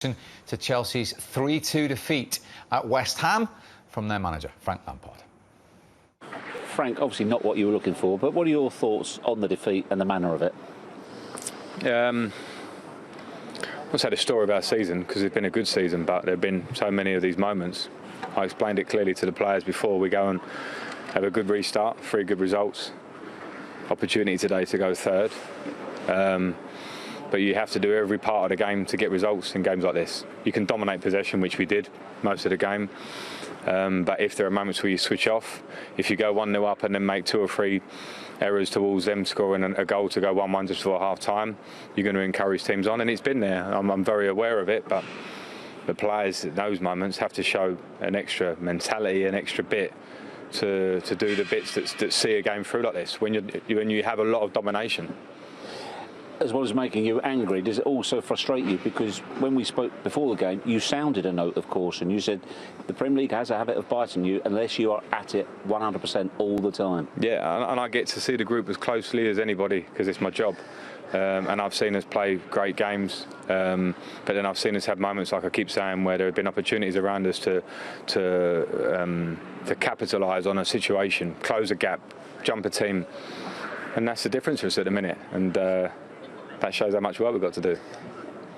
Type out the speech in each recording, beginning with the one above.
to Chelsea's 3-2 defeat at West Ham from their manager, Frank Lampard. Frank, obviously not what you were looking for, but what are your thoughts on the defeat and the manner of it? Let's say the story of our season, because it's been a good season, but there have been so many of these moments. I explained it clearly to the players before. We go and have a good restart, 3 good results. Opportunity today to go third. But you have to do every part of the game to get results in games like this. You can dominate possession, which we did most of the game. But if there are moments where you switch off, if you go 1-0 up and then make 2 or 3 errors towards them scoring a goal to go 1-1 just before half-time, you're going to encourage teams on. And it's been there. I'm very aware of it. But the players at those moments have to show an extra mentality, an extra bit to do the bits that see a game through like this. When you have a lot of domination. As well as making you angry, does it also frustrate you? Because when we spoke before the game, you sounded a note of caution. You said the Premier League has a habit of biting you unless you are at it 100% all the time. Yeah, and I get to see the group as closely as anybody because it's my job. And I've seen us play great games, but then I've seen us have moments, like I keep saying, where there have been opportunities around us to capitalise on a situation, close a gap, jump a team, and that's the difference for us at the minute. And that shows how much work we've got to do.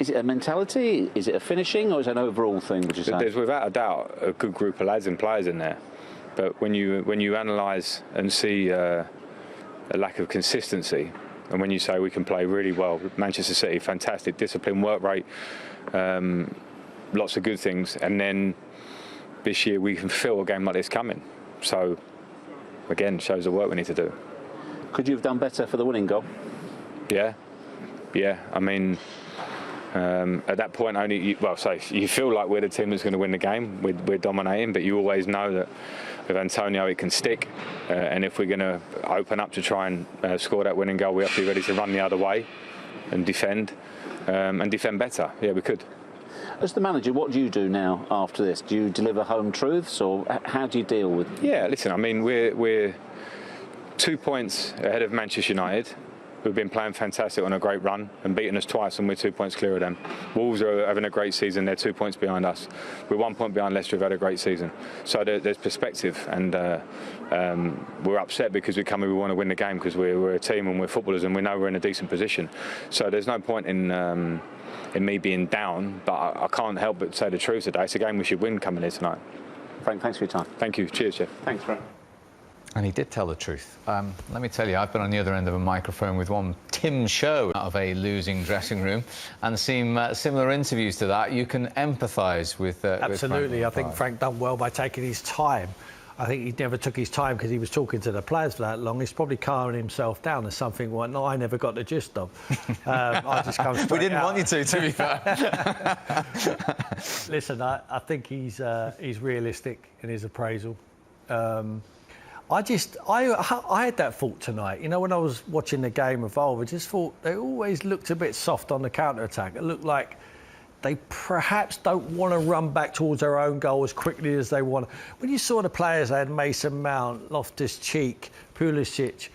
Is it a mentality? Is it a finishing, or is it an overall thing? Would you say? There's without a doubt a good group of lads and players in there, but when you analyse and see a lack of consistency, and when you say we can play really well, Manchester City, fantastic discipline, work rate, lots of good things, and then this year we can feel a game like this coming. So again, shows the work we need to do. Could you have done better for the winning goal? Yeah, I mean, at that point, you feel like we're the team that's going to win the game. We're dominating, but you always know that with Antonio it can stick. And if we're going to open up to try and score that winning goal, we have to be ready to run the other way and defend better. Yeah, we could. As the manager, what do you do now after this? Do you deliver home truths, or how do you deal with? Yeah, listen, I mean, we're 2 points ahead of Manchester United. We've been playing fantastic on a great run and beaten us twice, and we're 2 points clear of them. Wolves are having a great season. They're 2 points behind us. We're 1 point behind Leicester, who've had a great season. So there's perspective, and we're upset because we want to win the game because we're a team and we're footballers and we know we're in a decent position. So there's no point in me being down, but I can't help but say the truth today. It's a game we should win coming here tonight. Frank, thanks for your time. Thank you. Cheers, Jeff. Thanks, Frank. And he did tell the truth. Let me tell you, I've been on the other end of a microphone with one Tim Show out of a losing dressing room and seen similar interviews to that. You can empathise with Absolutely. With I think Frank done well by taking his time. I think he never took his time because he was talking to the players for that long. He's probably calming himself down as something what I never got the gist of. I just come straight We didn't out. want you to be fair. Listen, I think he's realistic in his appraisal. I had that thought tonight. You know, when I was watching the game evolve, I just thought they always looked a bit soft on the counter-attack. It looked like they perhaps don't want to run back towards their own goal as quickly as they want. When you saw the players, they had Mason Mount, Loftus-Cheek, Pulisic,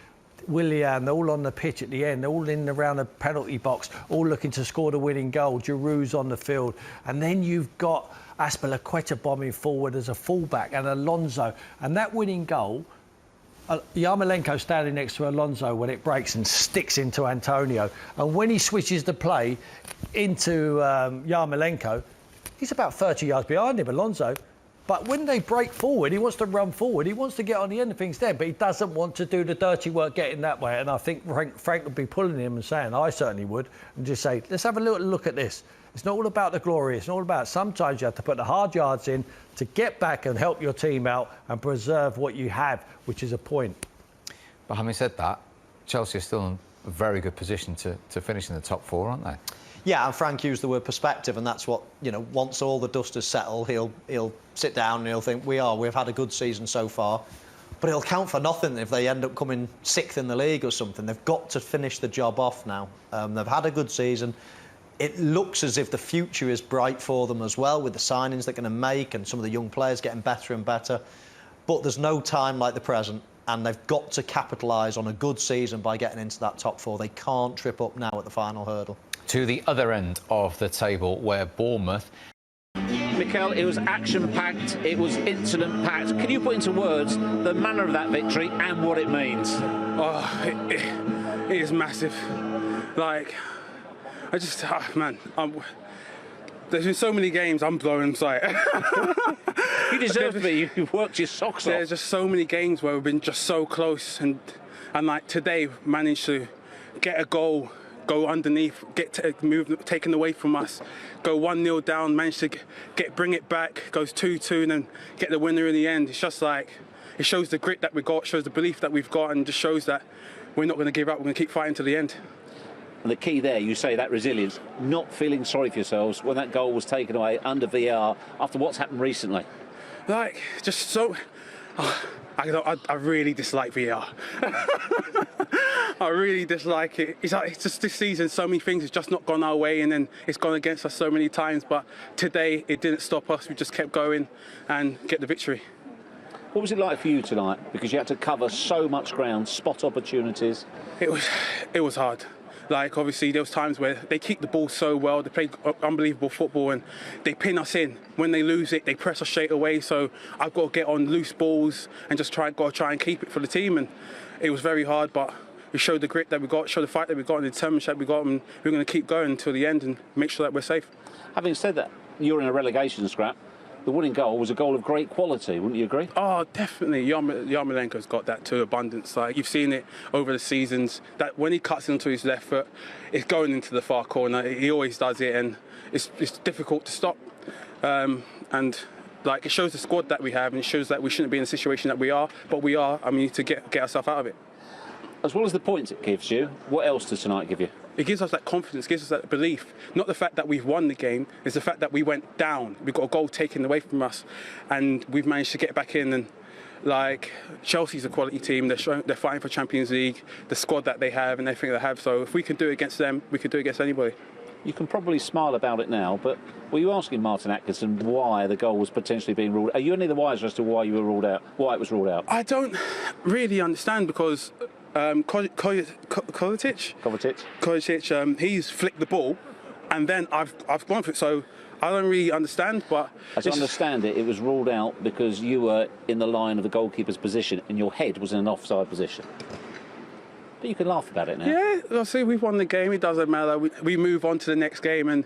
Willian, they're all on the pitch at the end, they're all in around the penalty box, all looking to score the winning goal. Giroud's on the field. And then you've got Azpilicueta bombing forward as a fullback and Alonso. And that winning goal, Yarmolenko standing next to Alonso when it breaks and sticks into Antonio. And when he switches the play into Yarmolenko, he's about 30 yards behind him, Alonso. But when they break forward, he wants to run forward. He wants to get on the end of things there, but he doesn't want to do the dirty work getting that way. And I think Frank would be pulling him and saying, I certainly would, and just say, let's have a little look at this. It's not all about the glory. It's not all about sometimes you have to put the hard yards in to get back and help your team out and preserve what you have, which is a point. But having said that, Chelsea are still in a very good position to finish in the top 4, aren't they? Yeah, and Frank used the word perspective, and that's what, you know, once all the dust has settled, he'll sit down and he'll think, we've had a good season so far. But it'll count for nothing if they end up coming 6th in the league or something. They've got to finish the job off now. They've had a good season. It looks as if the future is bright for them as well, with the signings they're going to make and some of the young players getting better and better. But there's no time like the present, and they've got to capitalise on a good season by getting into that top 4. They can't trip up now at the final hurdle. to the other end of the table, where Bournemouth... Mikel, it was action-packed, it was incident-packed. Can you put into words the manner of that victory and what it means? Oh, it is massive. Like, there's been so many games I'm blowing sight. You deserve to be. You've worked your socks off. There's just so many games where we've been just so close, and like today managed to get a goal, go underneath, move taken away from us, go 1-0 down, managed to bring it back, goes 2-2, and then get the winner in the end. It's just like, it shows the grit that we got, shows the belief that we've got, and just shows that we're not going to give up. We're going to keep fighting to the end. And the key there, you say that resilience, not feeling sorry for yourselves when that goal was taken away under VAR after what's happened recently. Like, just so... I really dislike VAR. I really dislike it. It's just this season, so many things have just not gone our way, and then it's gone against us so many times. But today, it didn't stop us. We just kept going and get the victory. What was it like for you tonight? Because you had to cover so much ground, spot opportunities. It was hard. Like, obviously, there was times where they keep the ball so well, they play unbelievable football, and they pin us in. When they lose it, they press us straight away. So I've got to get on loose balls and just try and keep it for the team. And it was very hard, but we showed the grit that we got, showed the fight that we got, and the determination that we got, and we're going to keep going until the end and make sure that we're safe. Having said that, you're in a relegation scrap. The winning goal was a goal of great quality, wouldn't you agree? Oh, definitely. Yarmolenko's got that to abundance. Like, you've seen it over the seasons, that when he cuts into his left foot, it's going into the far corner. He always does it, and it's difficult to stop. And like, it shows the squad that we have, and it shows that we shouldn't be in the situation that we are, but we are, and we need to get ourselves out of it. As well as the points it gives you, what else does tonight give you? It gives us that confidence, gives us that belief. Not the fact that we've won the game, it's the fact that we went down. We got a goal taken away from us, and we've managed to get back in. And like, Chelsea's a quality team. They're fighting for Champions League, the squad that they have and everything they have. So if we can do it against them, we can do it against anybody. You can probably smile about it now, but were you asking Martin Atkinson why the goal was potentially being ruled out? Are you any the wiser as to why you were ruled out? Why it was ruled out? I don't really understand, because Kovacic, he's flicked the ball, and then I've gone for it. So I don't really understand. But as I understand it, it was ruled out because you were in the line of the goalkeeper's position, and your head was in an offside position. But you can laugh about it now. Yeah, I see. We've won the game. It doesn't matter. We move on to the next game, and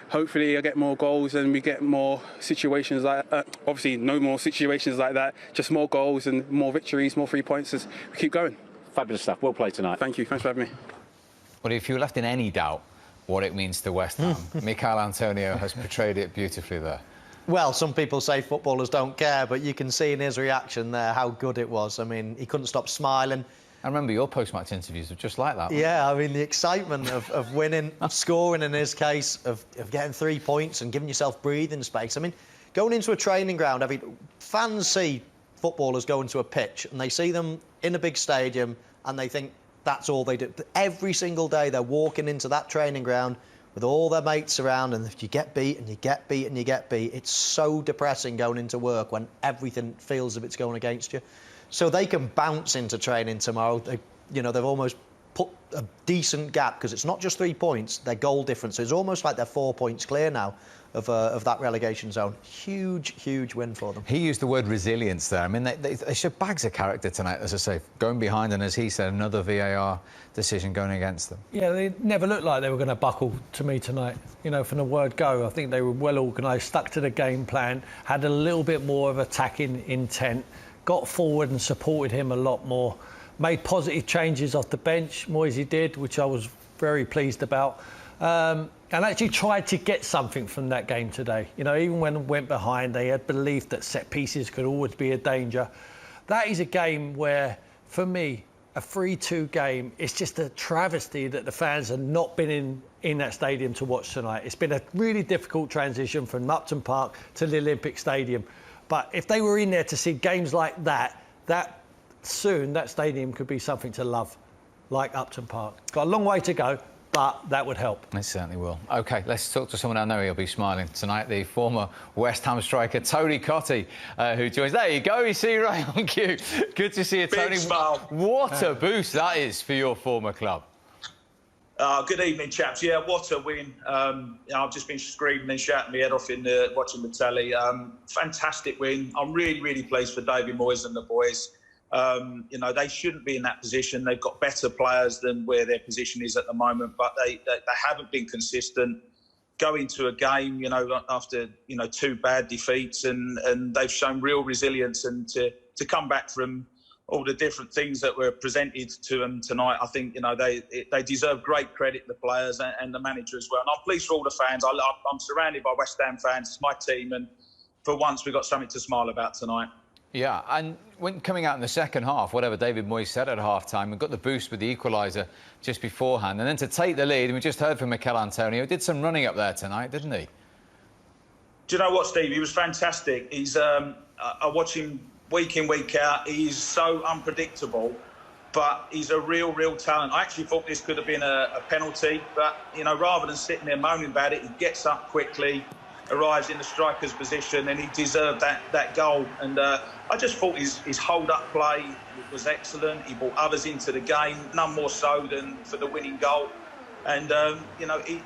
hopefully I get more goals and we get more situations like obviously no more situations like that. Just more goals and more victories, more 3 points as we keep going. Fabulous stuff. Well played tonight. Thank you. Thanks for having me. Well, if you were left in any doubt what it means to West Ham, Mikel Antonio has portrayed it beautifully there. Well, some people say footballers don't care, but you can see in his reaction there how good it was. I mean, he couldn't stop smiling. I remember your post-match interviews were just like that. Yeah, I mean, the excitement of winning, of scoring in his case, of getting 3 points and giving yourself breathing space. I mean, going into a training ground, fans see footballers go into a pitch and they see them in a big stadium and they think that's all they do. But every single day they're walking into that training ground with all their mates around, and if you get beat and you get beat and you get beat, it's so depressing going into work when everything feels as if it's going against you. So they can bounce into training tomorrow. They've almost put a decent gap, because it's not just 3 points, their goal difference. So it's almost like they're 4 points clear now of that relegation zone. Huge win for them. He used the word resilience there. I mean, they showed bags of character tonight, as I say, going behind, and as he said, another VAR decision going against them. Yeah, they never looked like they were going to buckle to me tonight. From the word go, I think they were well organised, stuck to the game plan, had a little bit more of attacking intent, got forward and supported him a lot more, made positive changes off the bench, Moisey did, which I was very pleased about, and actually tried to get something from that game today. Even when it went behind, they had belief that set pieces could always be a danger. That is a game where, for me, a 3-2 game, it's just a travesty that the fans have not been in that stadium to watch tonight. It's been a really difficult transition from Upton Park to the Olympic Stadium. But if they were in there to see games like that soon, that stadium could be something to love, like Upton Park. Got a long way to go, but that would help. It certainly will. OK, let's talk to someone I know he'll be smiling tonight, the former West Ham striker, Tony Cottee, who joins. There you go, you see right on cue. Good to see you, Tony. Big smile. What a boost that is for your former club. Good evening, chaps. Yeah, what a win. I've just been screaming and shouting my head off watching the telly. Fantastic win. I'm really, really pleased for David Moyes and the boys. They shouldn't be in that position. They've got better players than where their position is at the moment, but they haven't been consistent. Go into a game, after, 2 bad defeats, and they've shown real resilience, and to come back from all the different things that were presented to them tonight, I think they deserve great credit, the players and the manager as well. And I'm pleased for all the fans. I'm surrounded by West Ham fans. It's my team, and for once we've got something to smile about tonight. Yeah, and when coming out in the second half, whatever David Moyes said at half-time, we got the boost with the equaliser just beforehand, and then to take the lead, and we just heard from Mikel Antonio, did some running up there tonight, didn't he? Do you know what, Steve? He was fantastic. I watch him week in, week out. He's so unpredictable, but he's a real talent. I actually thought this could have been a penalty, but, rather than sitting there moaning about it, he gets up quickly, arrives in the striker's position, and he deserved that goal. And I just thought his hold-up play was excellent. He brought others into the game, none more so than for the winning goal. And,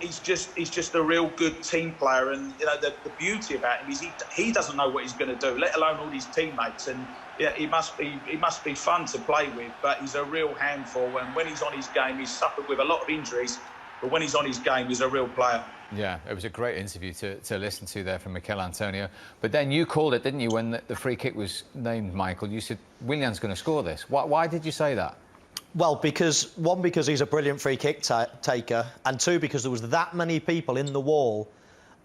he's just a real good team player. And, the beauty about him is he doesn't know what he's going to do, let alone all his teammates. And, yeah, he must be fun to play with, but he's a real handful. And when he's on his game, he's suffered with a lot of injuries, but when he's on his game, he's a real player. Yeah, it was a great interview to listen to there from Mikel Antonio. But then you called it, didn't you, when the free kick was named, Michael? You said, Willian's going to score this. Why did you say that? Well, because he's a brilliant free kick taker, and 2, because there was that many people in the wall.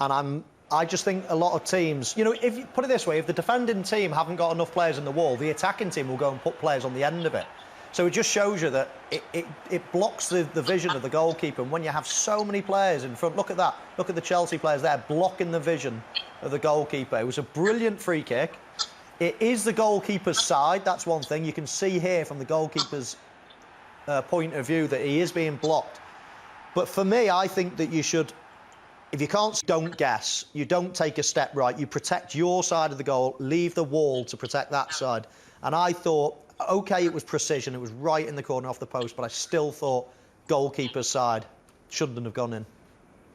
And I just think a lot of teams, if you put it this way, if the defending team haven't got enough players in the wall, the attacking team will go and put players on the end of it. So it just shows you that it blocks the vision of the goalkeeper. And when you have so many players in front, look at that. Look at the Chelsea players there blocking the vision of the goalkeeper. It was a brilliant free kick. It is the goalkeeper's side. That's one thing. You can see here from the goalkeeper's point of view that he is being blocked. But for me, I think that you should, if you can't, don't guess. You don't take a step right. You protect your side of the goal, leave the wall to protect that side. And I thought, OK, it was precision, it was right in the corner off the post, but I still thought goalkeeper's side shouldn't have gone in.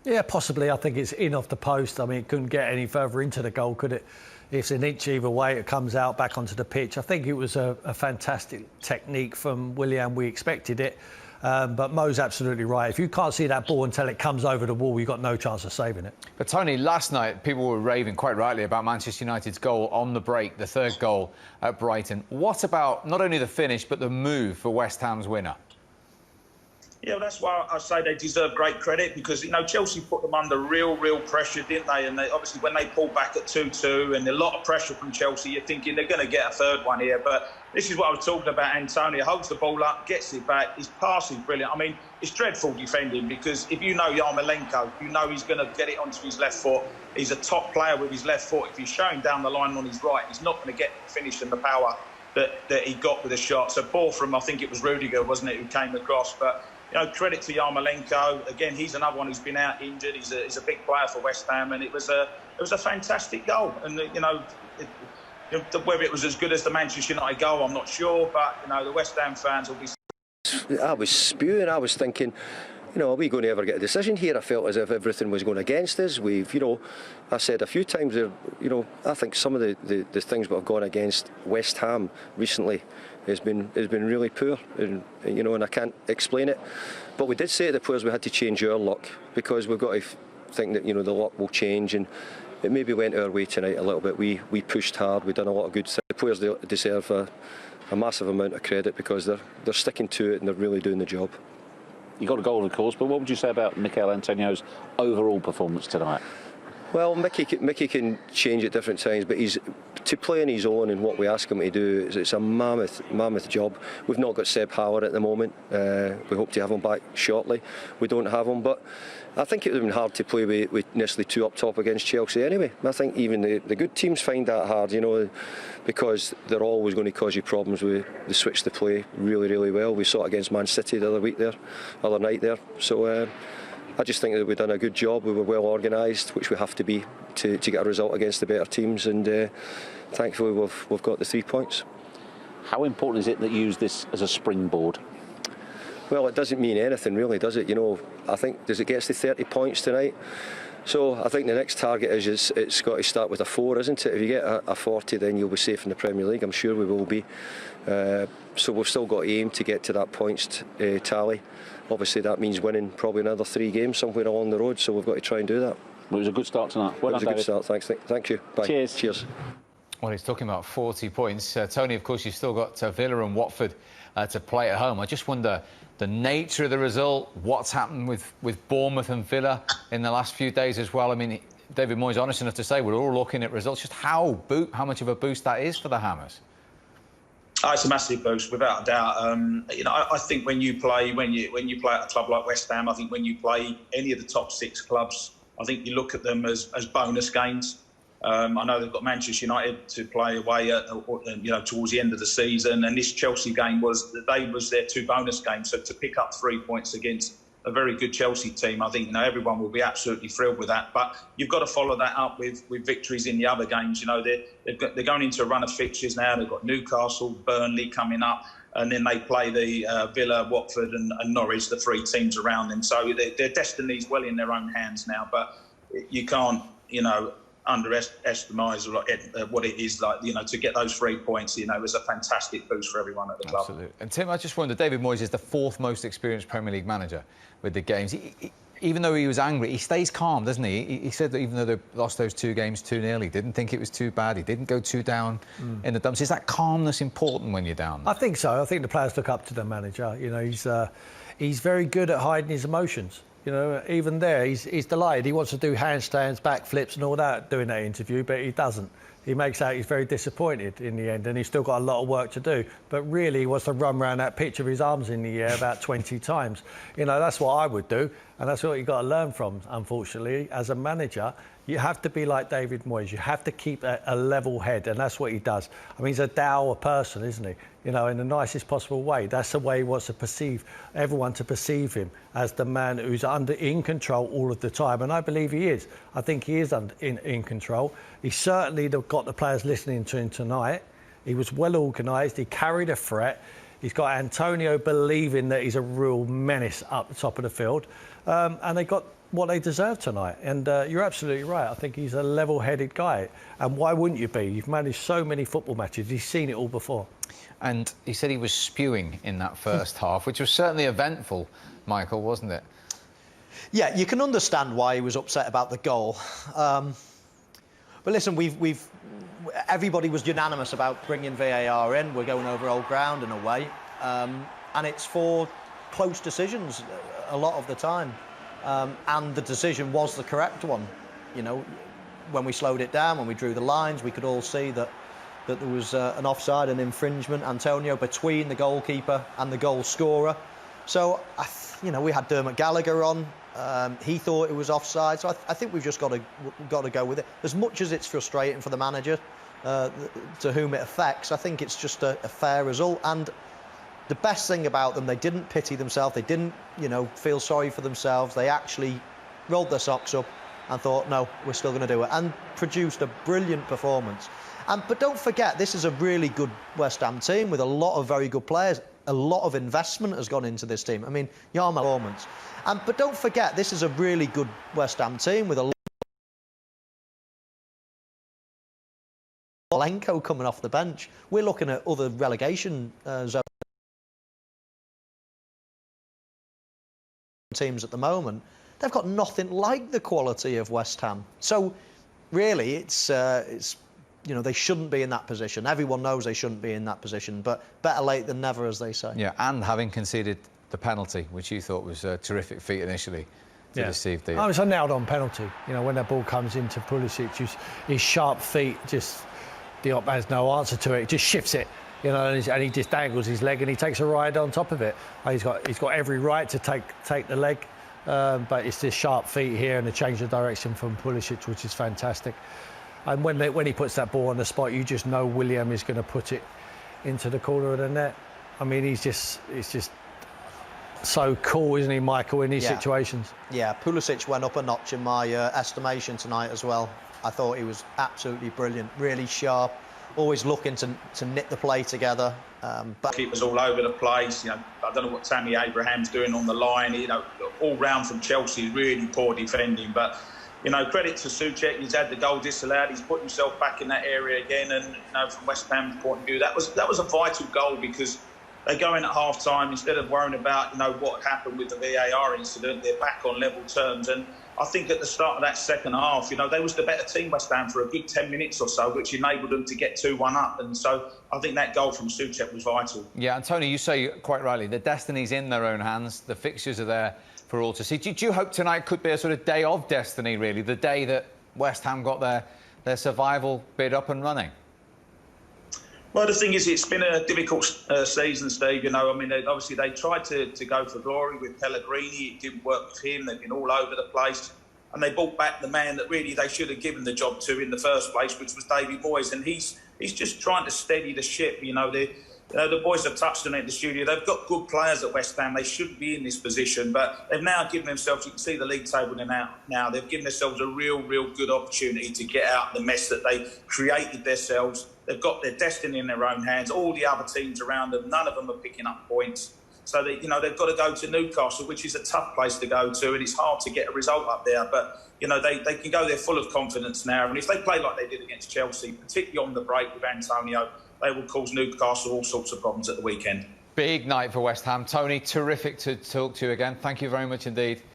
Yeah, possibly. I think it's in off the post. I mean, it couldn't get any further into the goal, could it? If it's an inch either way, it comes out back onto the pitch. I think it was a fantastic technique from Willian. We expected it. But Mo's absolutely right. If you can't see that ball until it comes over the wall, you've got no chance of saving it. But, Tony, last night people were raving quite rightly about Manchester United's goal on the break, the 3rd goal at Brighton. What about not only the finish, but the move for West Ham's winner? Yeah, well, that's why I say they deserve great credit, because, Chelsea put them under real pressure, didn't they? And they, obviously, when they pulled back at 2-2 and a lot of pressure from Chelsea, you're thinking they're going to get a 3rd one here. But this is what I was talking about. Antonio holds the ball up, gets it back. His pass is brilliant. I mean, it's dreadful defending, because if you know Yarmolenko, you know he's going to get it onto his left foot. He's a top player with his left foot. If he's showing down the line on his right, he's not going to get the finish and the power that he got with the shot. So poor from, I think it was Rudiger, wasn't it, who came across. But credit to Yarmolenko. Again, he's another one who's been out injured. He's a big player for West Ham, and it was a fantastic goal. And whether it was as good as the Manchester United goal, I'm not sure. But the West Ham fans will be. I was spewing. I was thinking, are we going to ever get a decision here? I felt as if everything was going against us. I said a few times there, I think some of the things that have gone against West Ham recently has been really poor, and I can't explain it. But we did say to the players we had to change our luck, because we've got to think that the luck will change, and it maybe went our way tonight a little bit. We pushed hard, we done a lot of good things. The players deserve a massive amount of credit, because they're sticking to it and they're really doing the job. You got a goal, of course, but what would you say about Mikel Antonio's overall performance tonight? Well, Mickey can change at different times, but to play on his own and what we ask him to do, it's a mammoth job. We've not got Seb Howard at the moment. We hope to have him back shortly. We don't have him, but I think it would have been hard to play with necessarily 2 up top against Chelsea anyway. I think even the good teams find that hard, because they're always going to cause you problems with the switch to play really well. We saw it against Man City the other night there. So I just think that we've done a good job. We were well organised, which we have to be to get a result against the better teams, and thankfully we've got the 3 points. How important is it that you use this as a springboard? Well, it doesn't mean anything really, does it? You know, I think, does it get us to 30 points tonight? So I think the next target is it's got to start with a 4, isn't it? If you get a 40, then you'll be safe in the Premier League. I'm sure we will be. So we've still got to aim to get to that points tally. Obviously, that means winning probably another 3 games somewhere along the road. So we've got to try and do that. Well, it was a good start tonight. Well it was done, a good David. start. Thanks. Thank you. Bye. Cheers. Cheers. Well, he's talking about 40 points. Tony, of course, you've still got Villa and Watford to play at home. I just wonder the nature of the result, what's happened with Bournemouth and Villa in the last few days as well. I mean, David Moyes honest enough to say we're all looking at results. Just how much of a boost that is for the Hammers. Oh, it's a massive boost, without a doubt. You know, I think when you play at a club like West Ham, I think when you play any of the top 6 clubs, I think you look at them as bonus games. I know they've got Manchester United to play away, towards the end of the season, and this Chelsea game was their 2 bonus games. So to pick up 3 points against a very good Chelsea team, I think everyone will be absolutely thrilled with that. But you've got to follow that up with victories in the other games. You know, they're going into a run of fixtures now. They've got Newcastle, Burnley coming up, and then they play the Villa, Watford, and Norwich, the 3 teams around them. So their destiny's well in their own hands now. But you can't, underestimate what it is like, to get those 3 points. It was a fantastic boost for everyone at the club. Absolutely. And Tim, I just wonder, David Moyes is the 4th most experienced Premier League manager with the games. Even though he was angry, he stays calm, doesn't he? He said that even though they lost those 2 games 2-0, he didn't think it was too bad. He didn't go too down in the dumps. Is that calmness important when you're down? I think so. I think the players look up to the manager. He's very good at hiding his emotions. Even there, he's delighted. He wants to do handstands, backflips and all that doing that interview, but he doesn't. He makes out he's very disappointed in the end, and he's still got a lot of work to do. But really, he wants to run around that pitch with his arms in the air about 20 times. That's what I would do, and that's what you've got to learn from, unfortunately. As a manager, you have to be like David Moyes. You have to keep a level head, and that's what he does. I mean, he's a dour person, isn't he? In the nicest possible way. That's the way he wants to everyone to perceive him as the man who's in control all of the time. And I believe he is. I think he is in control. He certainly got the players listening to him tonight. He was well organised. He carried a threat. He's got Antonio believing that he's a real menace up the top of the field. And they got what they deserve tonight. And you're absolutely right. I think he's a level-headed guy. And why wouldn't you be? You've managed so many football matches. He's seen it all before. And he said he was spewing in that first half, which was certainly eventful, Michael, wasn't it? Yeah, you can understand why he was upset about the goal. But listen, everybody was unanimous about bringing VAR in. We're going over old ground and away. And it's for close decisions a lot of the time. And the decision was the correct one. When we slowed it down, when we drew the lines, we could all see that there was an offside, an infringement, Antonio, between the goalkeeper and the goal scorer. So, we had Dermot Gallagher on. He thought it was offside. So I think we've just got to go with it. As much as it's frustrating for the manager, to whom it affects, I think it's just a fair result. And the best thing about them, they didn't pity themselves. They didn't, feel sorry for themselves. They actually rolled their socks up and thought, no, we're still going to do it, and produced a brilliant performance. But don't forget, this is a really good West Ham team with a lot of very good players. A lot of investment has gone into this team. I mean, Yarmo performance. But don't forget, this is a really good West Ham team with a lot of Lenko coming off the bench. We're looking at other relegation zone teams at the moment. They've got nothing like the quality of West Ham. So, really, it's they shouldn't be in that position. Everyone knows they shouldn't be in that position, but better late than never, as they say. Yeah, and having conceded the penalty, which you thought was a terrific feat initially to deceive the... It's a nailed-on penalty. When that ball comes into Pulisic, his sharp feet, Diop has no answer to it. He just shifts it, and he just dangles his leg and he takes a ride on top of it. He's got every right to take the leg, but it's this sharp feet here and the change of direction from Pulisic, which is fantastic. And when he puts that ball on the spot, you just know William is going to put it into the corner of the net. I mean, he's just so cool, isn't he, Michael, in these situations? Yeah, Pulisic went up a notch in my estimation tonight as well. I thought he was absolutely brilliant, really sharp, always looking to knit the play together. But keepers all over the place. You know, I don't know what Tammy Abraham's doing on the line. You know, all round from Chelsea, really poor defending. But you know, credit to Souček. He's had the goal disallowed. He's put himself back in that area again. And you know, from West Ham's point of view, that was a vital goal because they go in at half time instead of worrying about what happened with the VAR incident. They're back on level terms. And I think at the start of that second half, they was the better team, West Ham, for a good 10 minutes or so, which enabled them to get 2-1 up. And so I think that goal from Souček was vital. Yeah, and Tony, you say quite rightly, the destiny's in their own hands. The fixtures are there for all to see. Do you hope tonight could be a sort of day of destiny, really, the day that West Ham got their survival bid up and running? Well, the thing is, it's been a difficult season, Steve. I mean, obviously they tried to go for glory with Pellegrini. It didn't work with him. They've been all over the place. And they brought back the man that really they should have given the job to in the first place, which was Davy Moyes. And he's just trying to steady the ship. The boys have touched on it in the studio. They've got good players at West Ham. They shouldn't be in this position. But they've now given themselves, you can see the league table now, they've given themselves a real good opportunity to get out of the mess that they created themselves. They've got their destiny in their own hands. All the other teams around them, none of them are picking up points. So they've got to go to Newcastle, which is a tough place to go to, and it's hard to get a result up there. But they can go there full of confidence now. And if they play like they did against Chelsea, particularly on the break with Antonio, they will cause Newcastle all sorts of problems at the weekend. Big night for West Ham. Tony, terrific to talk to you again. Thank you very much indeed.